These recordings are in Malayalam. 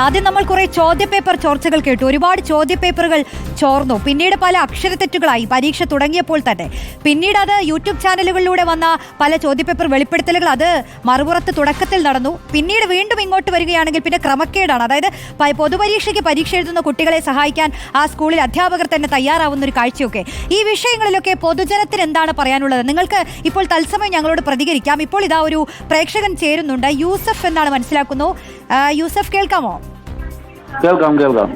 ആദ്യം നമ്മൾ കുറെ ചോദ്യപേപ്പർ ചോർച്ചകൾ കേട്ടു. ഒരുപാട് ചോദ്യപേപ്പറുകൾ ചോർന്നു. പിന്നീട് പല അക്ഷരത്തെറ്റുകളായി പരീക്ഷ തുടങ്ങിയപ്പോൾ തന്നെ. പിന്നീട് അത് യൂട്യൂബ് ചാനലുകളിലൂടെ വന്ന പല ചോദ്യപേപ്പർ വെളിപ്പെടുത്തലുകൾ അത് മറുപുറത്ത് തുടക്കത്തിൽ നടന്നു. പിന്നീട് വീണ്ടും ഇങ്ങോട്ട് വരികയാണെങ്കിൽ പിന്നെ ക്രമക്കേടാണ്. അതായത് പൊതുപരീക്ഷയ്ക്ക് പരീക്ഷ എഴുതുന്ന കുട്ടികളെ സഹായിക്കാൻ ആ സ്കൂളിൽ അധ്യാപകർ തന്നെ തയ്യാറാവുന്ന ഒരു കാഴ്ചയൊക്കെ. ഈ വിഷയങ്ങളിലൊക്കെ പൊതുജനത്തിന് എന്താണ് പറയാനുള്ളത്? നിങ്ങൾക്ക് ഇപ്പോൾ തത്സമയം ഞങ്ങളോട് പ്രതികരിക്കാം. ഇപ്പോൾ ഇതാ ഒരു പ്രേക്ഷകൻ ചേരുന്നുണ്ട്. യൂസഫ് എന്നാണ് മനസ്സിലാക്കുന്നു. യൂസഫ്, കേൾക്കാമോ? കേൾക്കാം.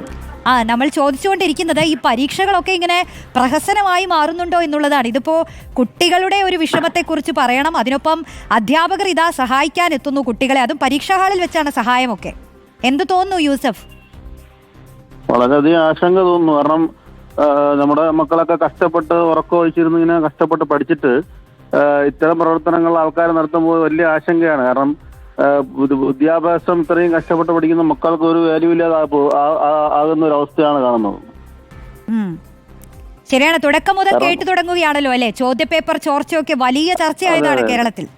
നമ്മൾ ചോദിച്ചുകൊണ്ടിരിക്കുന്നത് ഈ പരീക്ഷകളൊക്കെ ഇങ്ങനെ പ്രഹസനമായി മാറുന്നുണ്ടോ എന്നുള്ളതാണ്. ഇതിപ്പോ കുട്ടികളുടെ ഒരു വിഷമത്തെക്കുറിച്ച് പറയണം, അതിനൊപ്പം അധ്യാപകർ ഇതാ സഹായിക്കാൻ എത്തുന്നു കുട്ടികളെ, അതും പരീക്ഷാ ഹാളിൽ വെച്ചാണ് സഹായമൊക്കെ. എന്ത് തോന്നുന്നു യൂസഫ്? വളരെയധികം ആശങ്ക തോന്നുന്നു. കാരണം നമ്മുടെ മക്കളൊക്കെ കഷ്ടപ്പെട്ട് ഉറക്കമൊഴിച്ചിരുന്ന് ഇങ്ങനെ കഷ്ടപ്പെട്ട് പഠിച്ചിട്ട് ഇത്തരം പ്രവർത്തനങ്ങൾ ആൾക്കാർ നടത്തുമ്പോൾ വലിയ ആശങ്കയാണ്. കാരണം വിദ്യാഭ്യാസം ഇത്രയും കഷ്ടപ്പെട്ട് പഠിക്കുന്ന മക്കൾക്ക് ഒരു വാല്യൂ ഇല്ലാതെ ആകുന്ന ഒരു അവസ്ഥയാണ് കാണുന്നത്. ശരിയാണ്. തുടക്കം മുതൽ കേട്ടു തുടങ്ങുകയാണല്ലോ അല്ലെ? ചോദ്യപേപ്പർ ചോർച്ചയൊക്കെ വലിയ ചർച്ചയായതാണ് കേരളത്തിൽ.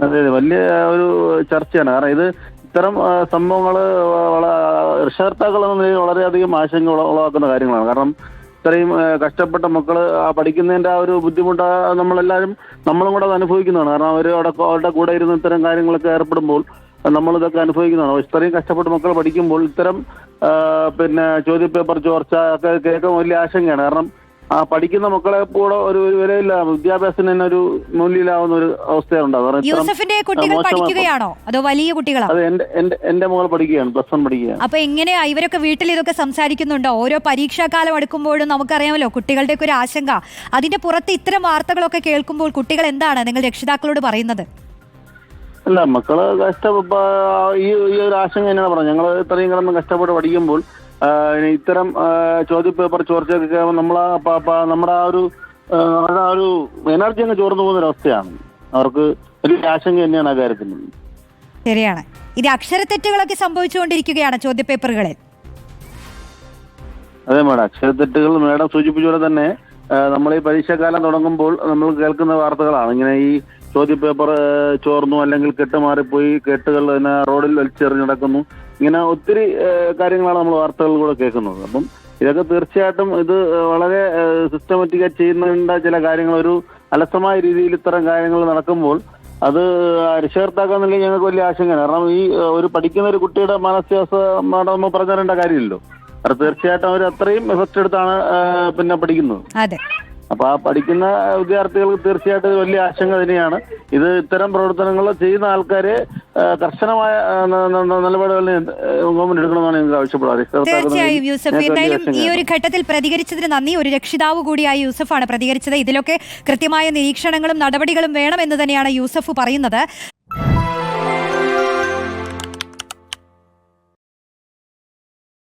അതെ, വലിയ ഒരു ചർച്ചയാണ്. കാരണം ഇത് ഇത്തരം സംഭവങ്ങൾ രക്ഷകർത്താക്കൾ എന്ന നിലയിൽ വളരെയധികം ആശങ്ക ഉളവാക്കുന്ന കാര്യങ്ങളാണ്. കാരണം ഇത്രയും കഷ്ടപ്പെട്ട മക്കള് പഠിക്കുന്നതിന്റെ ആ ഒരു ബുദ്ധിമുട്ട് നമ്മളും കൂടെ അത് അനുഭവിക്കുന്നതാണ്. കാരണം അവരുടെ കൂടെ ഇരുന്ന് ഇത്തരം കാര്യങ്ങളൊക്കെ ഏർപ്പെടുമ്പോൾ നമ്മളിതൊക്കെ അനുഭവിക്കുന്നതാണ്. ഇത്രയും കഷ്ടപ്പെട്ട് മക്കൾ പഠിക്കുമ്പോൾ ഇത്തരം ചോദ്യപേപ്പർ ചോർച്ച ഒക്കെ കേൾക്കാൻ വലിയ ആശങ്കയാണ്. കാരണം ആ പഠിക്കുന്ന മക്കളെ കൂടെ ഒരു വിലയില്ല, വിദ്യാഭ്യാസത്തിന് തന്നെ ഒരു മൂല്യമില്ലാവുന്ന ഒരു അവസ്ഥയുണ്ടാകും. യൂസഫിന്റെ കുട്ടികൾ പഠിക്കുകയാണോ അതോ വലിയ കുട്ടികളാണോ? അത് എന്റെ മകൾ പഠിക്കുകയാണ്, +1 പഠിക്കുകയാണ്. അപ്പൊ എങ്ങനെയാ ഇവരൊക്കെ വീട്ടിൽ ഇതൊക്കെ സംസാരിക്കുന്നുണ്ടോ? ഓരോ പരീക്ഷാകാലം അടുക്കുമ്പോഴും നമുക്കറിയാമല്ലോ കുട്ടികളുടെയൊക്കെ ഒരു ആശങ്ക. അതിന്റെ പുറത്ത് ഇത്തരം വാർത്തകളൊക്കെ കേൾക്കുമ്പോൾ കുട്ടികൾ എന്താണ് നിങ്ങൾ രക്ഷിതാക്കളോട് പറയുന്നത്? അല്ല, മക്കള് ഈ ഒരു ആശങ്ക തന്നെയാണ് പറഞ്ഞത്. ഞങ്ങൾ ഇത്രയും കിടന്ന് കഷ്ടപ്പെട്ട് പഠിക്കുമ്പോൾ ഇത്തരം ചോദ്യപേപ്പർ ചോർച്ചയൊക്കെ നമ്മുടെ ആ ഒരു എനർജി അങ്ങ് ചോർന്നു പോകുന്ന ഒരവസ്ഥയാണ്. അവർക്ക് വലിയ ആശങ്ക തന്നെയാണ് ആ കാര്യത്തിൽ. ശരിയാണ്. ഇത് അക്ഷരത്തെറ്റുകളൊക്കെ സംഭവിച്ചുകൊണ്ടിരിക്കുകയാണ് ചോദ്യപേപ്പറുകളിൽ. അതെ മേഡം, അക്ഷരത്തെറ്റുകൾ മേഡം സൂചിപ്പിച്ച പോലെ തന്നെ നമ്മൾ ഈ പരീക്ഷാകാലം തുടങ്ങുമ്പോൾ നമ്മൾ കേൾക്കുന്ന വാർത്തകളാണ്. ഇങ്ങനെ ഈ ചോദ്യപേപ്പർ ചോർന്നു, അല്ലെങ്കിൽ കെട്ടുമാറിപ്പോയി, കെട്ടുകൾ തന്നെ റോഡിൽ വലിച്ചെറിഞ്ഞ് നടക്കുന്നു. ഇങ്ങനെ ഒത്തിരി കാര്യങ്ങളാണ് നമ്മൾ വാർത്തകളിലൂടെ കേൾക്കുന്നത്. അപ്പം ഇതൊക്കെ തീർച്ചയായിട്ടും ഇത് വളരെ സിസ്റ്റമാറ്റിക്കായി ചെയ്യുന്നതിൻ്റെ ചില കാര്യങ്ങൾ ഒരു അലസമായ രീതിയിൽ ഇത്തരം കാര്യങ്ങൾ നടക്കുമ്പോൾ അത് രക്ഷകർത്താക്കാന്നില്ല ഞങ്ങൾക്ക് വലിയ ആശങ്കയാണ്. കാരണം ഈ ഒരു പഠിക്കുന്ന ഒരു കുട്ടിയുടെ മാനസികാവസ്ഥ നമ്മൾ പറഞ്ഞു തരേണ്ട കാര്യമില്ലല്ലോ. അത് തീർച്ചയായിട്ടും അവർ അത്രയും എഫക്റ്റ് എടുത്താണ് പഠിക്കുന്നത്. അതെ. അപ്പൊ ആ പഠിക്കുന്ന വിദ്യാർത്ഥികൾക്ക് തീർച്ചയായിട്ടും വലിയ ആശങ്ക തന്നെയാണ്. ഇത് ഇത്തരം പ്രവർത്തനങ്ങൾ ചെയ്യുന്ന ആൾക്കാരെ കർശനമായ നിലപാടുകൾ ഗവൺമെന്റ് എടുക്കണമെന്നാണ് ഞങ്ങൾക്ക് ആവശ്യപ്പെടുന്നത്. തീർച്ചയായും യൂസഫ്, എന്തായാലും ഈ ഒരു ഘട്ടത്തിൽ പ്രതികരിച്ചതിന് നന്ദി. ഒരു രക്ഷിതാവ് കൂടിയായ യൂസഫാണ് പ്രതികരിച്ചത്. ഇതിലൊക്കെ കൃത്യമായ നിരീക്ഷണങ്ങളും നടപടികളും വേണമെന്ന് തന്നെയാണ് യൂസഫ് പറയുന്നത്.